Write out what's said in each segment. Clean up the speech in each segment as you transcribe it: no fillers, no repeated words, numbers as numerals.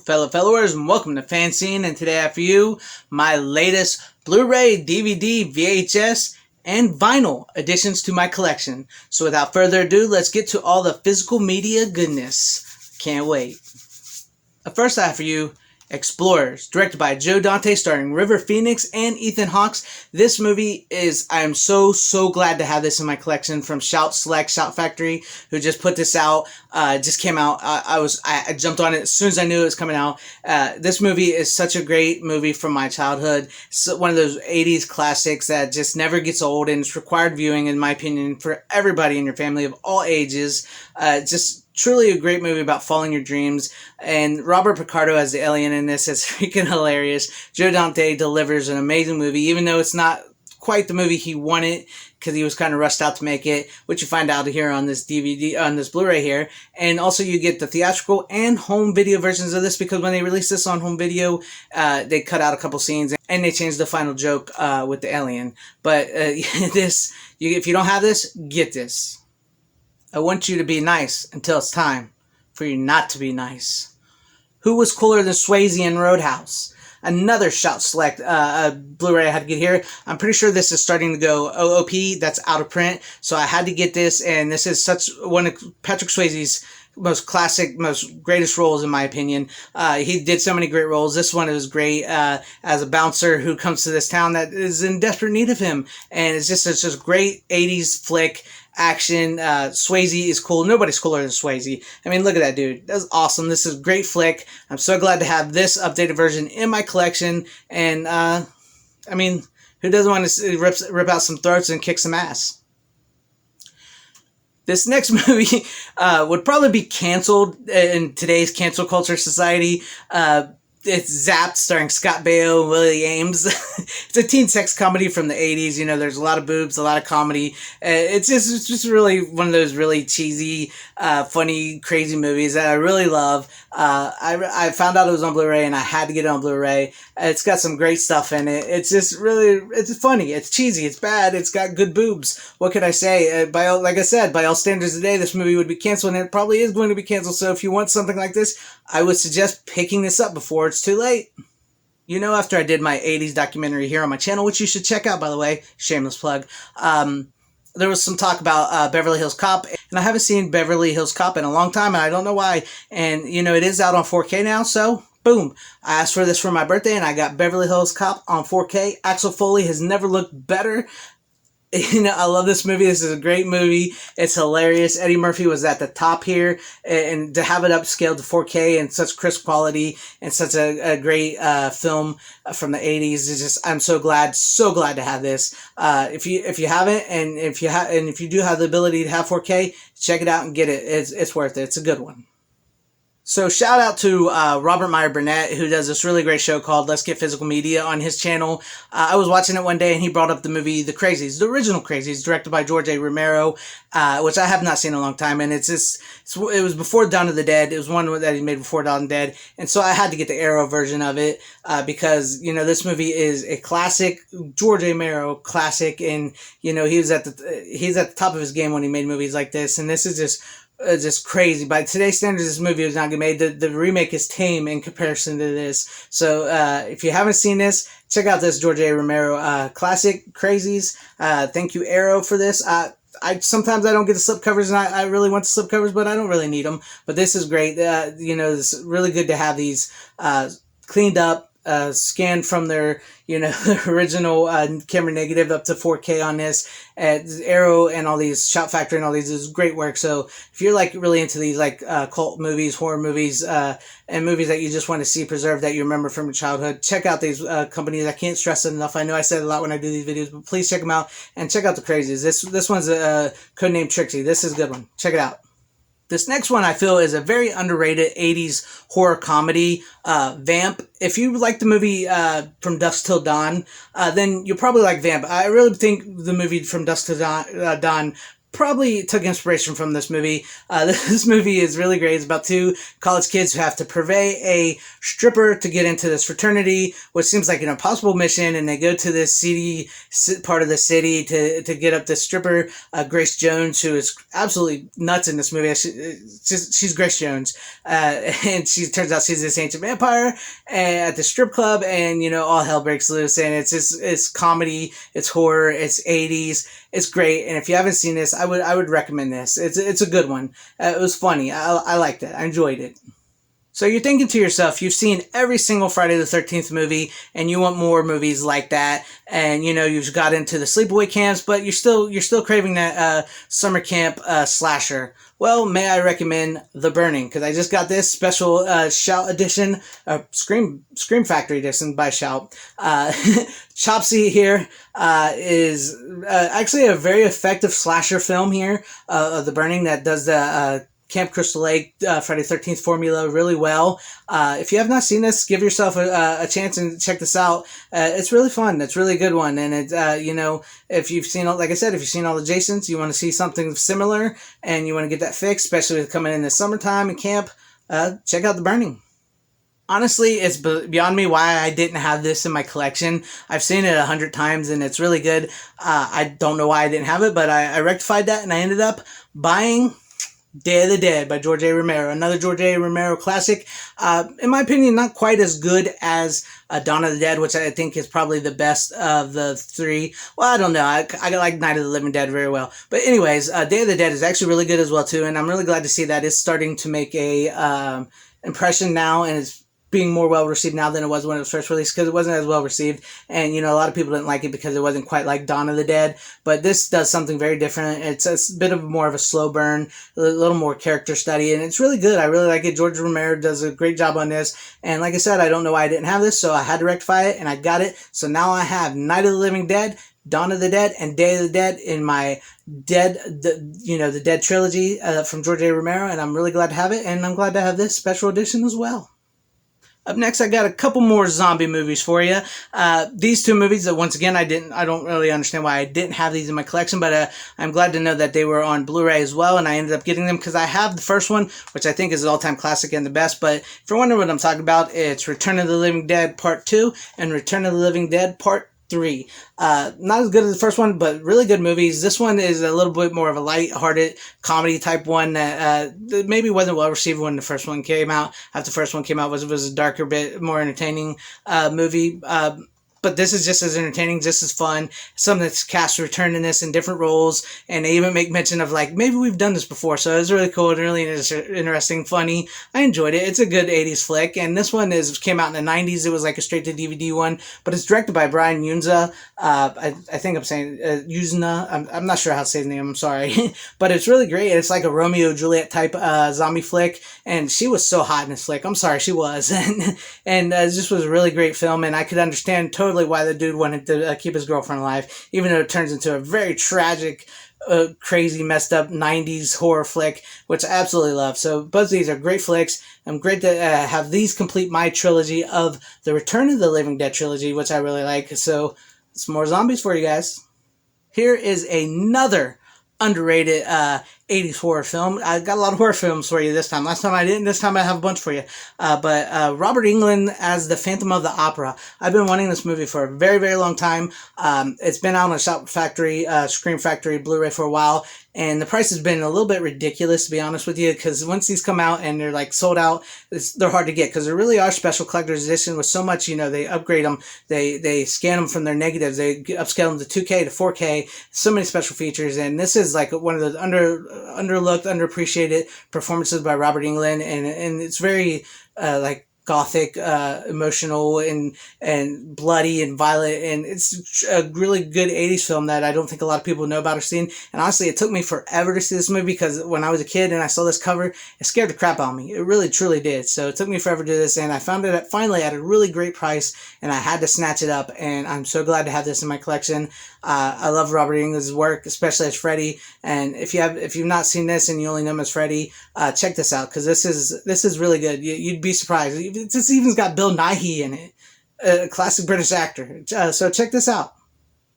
fellow followers, and welcome to FanZcene. And today I have for you my latest Blu-ray, DVD, VHS, and vinyl additions to my collection. So without further ado, let's get to all the physical media goodness. Can't wait. First I have for you Explorers, directed by Joe Dante, starring River Phoenix and Ethan Hawke. This movie is, I am so glad to have this in my collection from Shout Factory, who just put this out. Just came out. I jumped on it as soon as I knew it was coming out. This movie is such a great movie from my childhood. It's one of those 80s classics that just never gets old, and it's required viewing, in my opinion, for everybody in your family of all ages. Just truly a great movie about following your dreams, and Robert Picardo as the alien in this is freaking hilarious. Joe Dante delivers an amazing movie, even though it's not quite the movie he wanted, because he was kind of rushed out to make it, which you find out here on this DVD, on this Blu-ray here. And also you get the theatrical and home video versions of this, because when they released this on home video, they cut out a couple scenes, and they changed the final joke with the alien. But if you don't have this, get this. I want you to be nice until it's time for you not to be nice. Who was cooler than Swayze in Roadhouse? Another Shout Select Blu-ray I had to get here. I'm pretty sure this is starting to go OOP. That's out of print. So I had to get this, and this is such one of Patrick Swayze's most classic, most greatest roles, in my opinion. He did so many great roles. This one is great as a bouncer who comes to this town that is in desperate need of him. And it's just a great 80s flick. Action. Swayze is cool. Nobody's cooler than Swayze. I mean, look at that dude. That's awesome. This is a great flick. I'm so glad to have this updated version in my collection. And, I mean, who doesn't want to rip out some throats and kick some ass? This next movie would probably be canceled in today's cancel culture society. It's Zapped, starring Scott Baio and Willie Ames. It's a teen sex comedy from the 80s. You know, there's a lot of boobs, a lot of comedy. It's just really one of those really cheesy, funny, crazy movies that I really love. I found out it was on Blu-ray, and I had to get it on Blu-ray. It's got some great stuff in it. It's just really, it's funny. It's cheesy. It's bad. It's got good boobs. What can I say? Like I said, by all standards today, this movie would be canceled, and it probably is going to be canceled. So if you want something like this, I would suggest picking this up before it's too late. You know, after I did my 80s documentary here on my channel, which you should check out, by the way, shameless plug, there was some talk about Beverly Hills Cop, and I haven't seen Beverly Hills Cop in a long time, and I don't know why. And, you know, it is out on 4K now, so boom. I asked for this for my birthday, and I got Beverly Hills Cop on 4K. Axel Foley has never looked better. You know, I love this movie. This is a great movie. It's hilarious. Eddie Murphy was at the top here, and to have it upscaled to 4K and such crisp quality and such a great film from the 80s is just, I'm so glad to have this. If you haven't, and if you do have the ability to have 4K, check it out and get it. It's worth it. It's a good one. So shout out to Robert Meyer Burnett, who does this really great show called Let's Get Physical Media on his channel. I was watching it one day, and he brought up the movie The Crazies, the original Crazies, directed by George A. Romero, which I have not seen in a long time. And it was before Dawn of the Dead. It was one that he made before Dawn of the Dead. And so I had to get the Arrow version of it because, you know, this movie is a classic, George A. Romero classic. And, you know, he's at the top of his game when he made movies like this. And this is just crazy. By today's standards, this movie was not good made. The remake is tame in comparison to this. So if you haven't seen this, check out this George A. Romero classic, Crazies. Thank you, Arrow, for this. Sometimes I don't get the slipcovers, and I really want the slipcovers, but I don't really need them. But this is great. You know, it's really good to have these cleaned up, scanned from their, you know, the original camera negative up to 4K on this. Arrow and all these, Shout Factory and all these is great work. So if you're like really into these like cult movies, horror movies, and movies that you just want to see preserved that you remember from your childhood, check out these companies. I can't stress it enough. I know I said it a lot when I do these videos, but please check them out, and check out The Crazies. This one's a codename Trixie. This is a good one. Check it out. This next one I feel is a very underrated 80s horror comedy, Vamp. If you like the movie From Dusk Till Dawn, then you'll probably like Vamp. I really think the movie From Dusk Till Dawn probably took inspiration from this movie. This movie is really great. It's about two college kids who have to purvey a stripper to get into this fraternity, which seems like an impossible mission. And they go to this seedy part of the city to get up this stripper, Grace Jones, who is absolutely nuts in this movie. She's Grace Jones. And she turns out she's this ancient vampire at the strip club, and, all hell breaks loose. And it's comedy, it's horror, it's 80s. It's great, and if you haven't seen this, I would recommend this. It's a good one. It was funny. I liked it. I enjoyed it. So you're thinking to yourself, you've seen every single Friday the 13th movie, and you want more movies like that, and you've got into the sleepaway camps, but you're still craving that summer camp slasher. Well, may I recommend The Burning, because I just got this special Shout edition, Scream Factory edition by Shout. Chopsy here is actually a very effective slasher film here of The Burning that does the Camp Crystal Lake Friday the 13th formula really well. If you have not seen this, give yourself a chance and check this out. It's really fun. It's a really good one. And it's, if you've seen, like I said, if you've seen all the Jasons, you want to see something similar and you want to get that fixed, especially with coming in the summertime and camp, check out The Burning. Honestly, it's beyond me why I didn't have this in my collection. I've seen it 100 times and it's really good. I don't know why I didn't have it, but I rectified that and I ended up buying Day of the Dead by George A. Romero, another George A. Romero classic. In my opinion, not quite as good as Dawn of the Dead, which I think is probably the best of the three. Well, I don't know. I like Night of the Living Dead very well. But anyways, Day of the Dead is actually really good as well, too. And I'm really glad to see that it's starting to make a impression now, and it's being more well received now than it was when it was first released, because it wasn't as well received, and a lot of people didn't like it because it wasn't quite like Dawn of the Dead. But this does something very different. It's a bit of more of a slow burn, a little more character study, and it's really good. I really like it. George Romero does a great job on this, and like I said, I don't know why I didn't have this, so I had to rectify it, and I got it. So now I have Night of the Living Dead, Dawn of the Dead, and Day of the Dead in my the Dead trilogy from George A. Romero, and I'm really glad to have it, and I'm glad to have this special edition as well. Up next, I got a couple more zombie movies for you. These two movies that, once again, I don't really understand why I didn't have these in my collection, but I'm glad to know that they were on Blu-ray as well, and I ended up getting them because I have the first one, which I think is an all-time classic and the best. But if you're wondering what I'm talking about, it's Return of the Living Dead Part 2 and Return of the Living Dead Part 3. Not as good as the first one, but really good movies. This one is a little bit more of a light-hearted comedy type one that maybe wasn't well received when the first one came out. After the first one came out, was a darker, bit more entertaining movie. But this is just as entertaining, just as fun. Some of the cast return in this in different roles, and they even make mention of, like, maybe we've done this before. So it was really cool and really interesting, funny. I enjoyed it. It's a good 80s flick, and this one came out in the 90s. It was like a straight-to-DVD one, but it's directed by Brian Yunza. I think I'm saying Yuzna. I'm not sure how to say his name. I'm sorry. But it's really great. It's like a Romeo-Juliet type zombie flick, and she was so hot in this flick. I'm sorry, she was. And this was a really great film, and I could understand totally why the dude wanted to keep his girlfriend alive, even though it turns into a very tragic, crazy, messed up 90s horror flick, which I absolutely love. So both of these are great flicks. I'm great to have these complete my trilogy of the Return of the Living Dead trilogy, which I really like. So some more zombies for you guys. Here is another underrated 80s horror film. I got a lot of horror films for you this time. Last time I didn't. This time I have a bunch for you. But Robert Englund as the Phantom of the Opera. I've been wanting this movie for a very, very long time. It's been out on Shout Factory, Scream Factory Blu-ray for a while. And the price has been a little bit ridiculous, to be honest with you, because once these come out and they're like sold out, they're hard to get, because there really are special collector's edition with so much, they upgrade them, they scan them from their negatives, they upscale them to 2K to 4K, so many special features, and this is like one of the underlooked, underappreciated performances by Robert Englund, and it's very like gothic, emotional, and bloody and violent, and it's a really good 80s film that I don't think a lot of people know about or seen. And honestly, it took me forever to see this movie, because when I was a kid and I saw this cover, it scared the crap out of me. It really truly did. So it took me forever to do this, and I found it finally at a really great price, and I had to snatch it up, and I'm so glad to have this in my collection. I love Robert Englund's work, especially as Freddy, and if you've not seen this and you only know him as Freddy, check this out, because this is really good. You'd be surprised. This even's got Bill Nighy in it, a classic British actor. So check this out.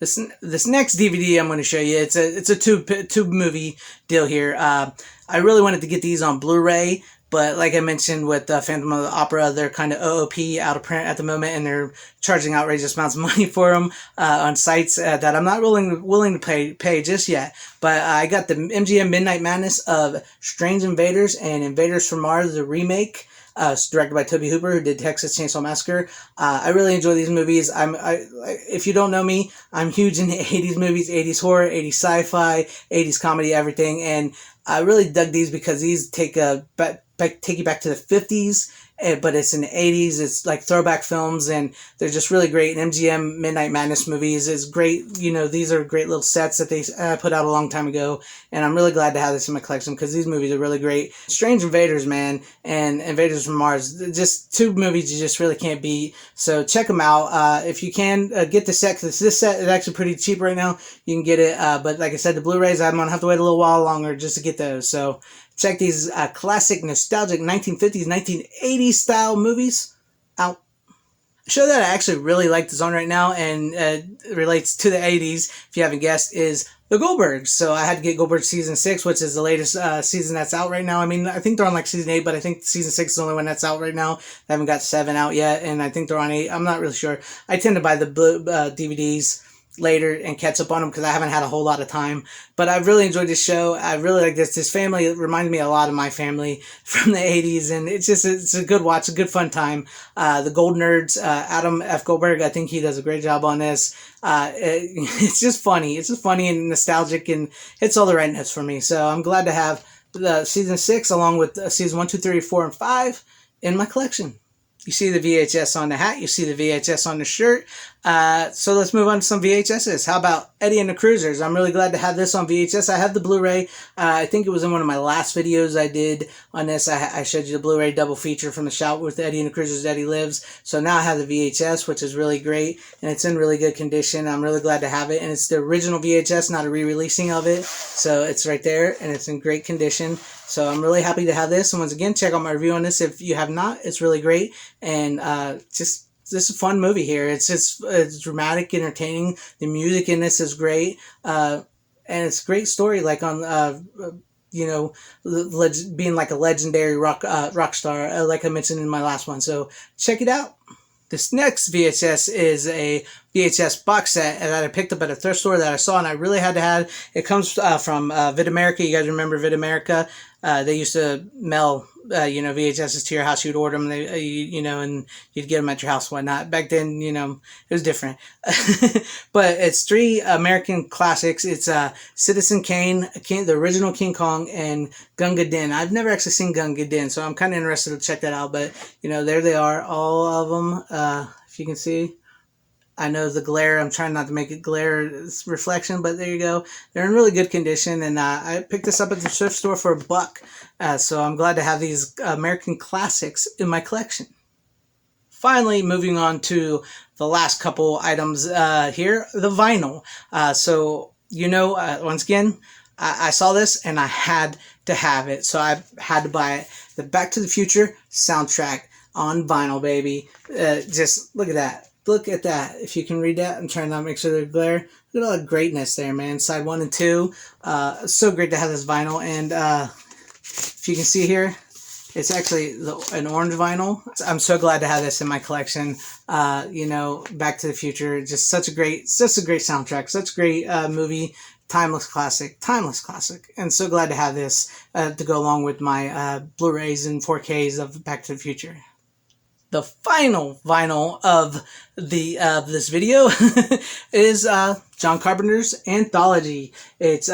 This next DVD I'm going to show you, it's a tube movie deal here. I really wanted to get these on Blu-ray, but like I mentioned with Phantom of the Opera, they're kind of OOP, out of print at the moment, and they're charging outrageous amounts of money for them on sites that I'm not willing to pay just yet. But I got the MGM Midnight Madness of Strange Invaders and Invaders from Mars, the remake. Directed by Tobe Hooper, who did Texas Chainsaw Massacre. I really enjoy these movies. If you don't know me, I'm huge into 80s movies, 80s horror, 80s sci-fi, 80s comedy, everything. And I really dug these because these take you back to the 50s, but it's in the 80s. It's like throwback films, and they're just really great. And MGM Midnight Madness movies is great. You know, these are great little sets that they put out a long time ago, and I'm really glad to have this in my collection because these movies are really great. Strange Invaders, man, and Invaders from Mars, just two movies you just really can't beat. So check them out. If you can, get the set, because this set is actually pretty cheap right now. You can get it, but like I said, the Blu-rays, I'm going to have to wait a little while longer just to get those. So check these classic, nostalgic 1950s, 1980s style movies out. A show that I actually really like that's on right now and relates to the 80s, if you haven't guessed, is the Goldbergs. So I had to get Goldberg Season 6, which is the latest season that's out right now. I mean, I think they're on like Season 8, but I think Season 6 is the only one that's out right now. They haven't got 7 out yet, and I think they're on 8. I'm not really sure. I tend to buy the DVDs later and catch up on them because I haven't had a whole lot of time. But I really enjoyed this show. I really like this. This family, it reminded me a lot of my family from the 80s, and it's a good watch, a good fun time. The Gold Nerds, Adam F. Goldberg, I think he does a great job on this. It's just funny. It's just funny and nostalgic, and hits all the right notes for me. So I'm glad to have the Season 6 along with Season 1, 2, 3, 4, and 5 in my collection. You see the VHS on the hat. You see the VHS on the shirt. So let's move on to some VHSs. How about Eddie and the Cruisers? I'm really glad to have this on VHS. I have the Blu-ray. I think it was in one of my last videos I did on this. I showed you the Blu-ray double feature from the Shout with Eddie and the Cruisers, Eddie Lives. So now I have the VHS, which is really great. And it's in really good condition. I'm really glad to have it. And it's the original VHS, not a re-releasing of it. So it's right there, and it's in great condition. So I'm really happy to have this. And once again, check out my review on this if you have not. It's really great. And just this is a fun movie here. It's dramatic, entertaining. The music in this is great. And it's a great story, like on, being like a legendary rock star, like I mentioned in my last one. So check it out. This next VHS is a VHS box set that I picked up at a thrift store that I saw and I really had to have. It comes from Vid America. You guys remember Vid America? They used to mail, VHSs to your house. You'd order them, and you'd get them at your house and whatnot. Back then, it was different. But it's 3 American classics. It's Citizen Kane, the original King Kong, and Gunga Din. I've never actually seen Gunga Din, so I'm kind of interested to check that out. But, there they are, all of them, if you can see. I know the glare, I'm trying not to make it glare reflection, but there you go. They're in really good condition, and I picked this up at the thrift store for $1. So I'm glad to have these American classics in my collection. Finally, moving on to the last couple items here, the vinyl. Once again, I saw this and I had to have it. So I had to buy it. The Back to the Future soundtrack on vinyl, baby. Just look at that. Look at that. If you can read that, I'm trying not to make sure there's glare. Look at all the greatness there, man. Side 1 and 2. So great to have this vinyl. And if you can see here, it's actually an orange vinyl. I'm so glad to have this in my collection. Back to the Future. Just such a great soundtrack. Such a great movie. Timeless classic. And so glad to have this to go along with my Blu-rays and 4Ks of Back to the Future. The final vinyl of this video is John Carpenter's Anthology. It's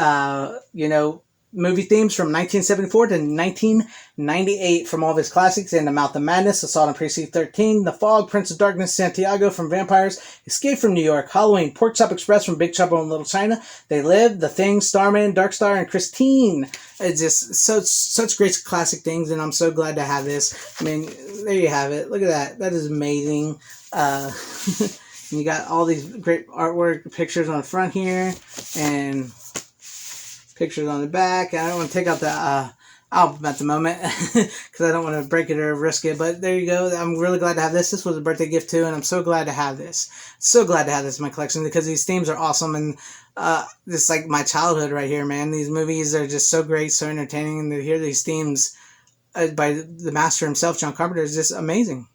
movie themes from 1974 to 1998 from all of his classics: In the Mouth of Madness, Assault on Precinct 13, The Fog, Prince of Darkness, Santiago from Vampires, Escape from New York, Halloween, Pork Chop Express from Big Trouble in Little China, They Live, The Thing, Starman, Dark Star, and Christine. It's just such great classic things, and I'm so glad to have this. I mean, there you have it. Look at that. That is amazing. And you got all these great artwork pictures on the front here, and pictures on the back. I don't want to take out the album at the moment because I don't want to break it or risk it. But there you go. I'm really glad to have this. This was a birthday gift too, and I'm so glad to have this. So glad to have this in my collection because these themes are awesome, and it's like my childhood right here, man. These movies are just so great, so entertaining, and to hear these themes by the master himself, John Carpenter, is just amazing.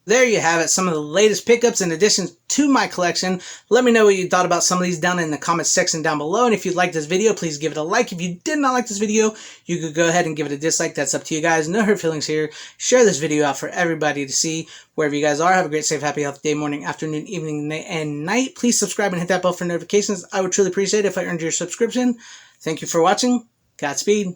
There you have it, some of the latest pickups in addition to my collection. Let me know what you thought about some of these down in the comments section down below. And if you liked this video, please give it a like. If you did not like this video, you could go ahead and give it a dislike. That's up to you guys. No hurt feelings here. Share this video out for everybody to see wherever you guys are. Have a great, safe, happy, healthy day, morning, afternoon, evening, and night. Please subscribe and hit that bell for notifications. I would truly appreciate it if I earned your subscription. Thank you for watching. Godspeed.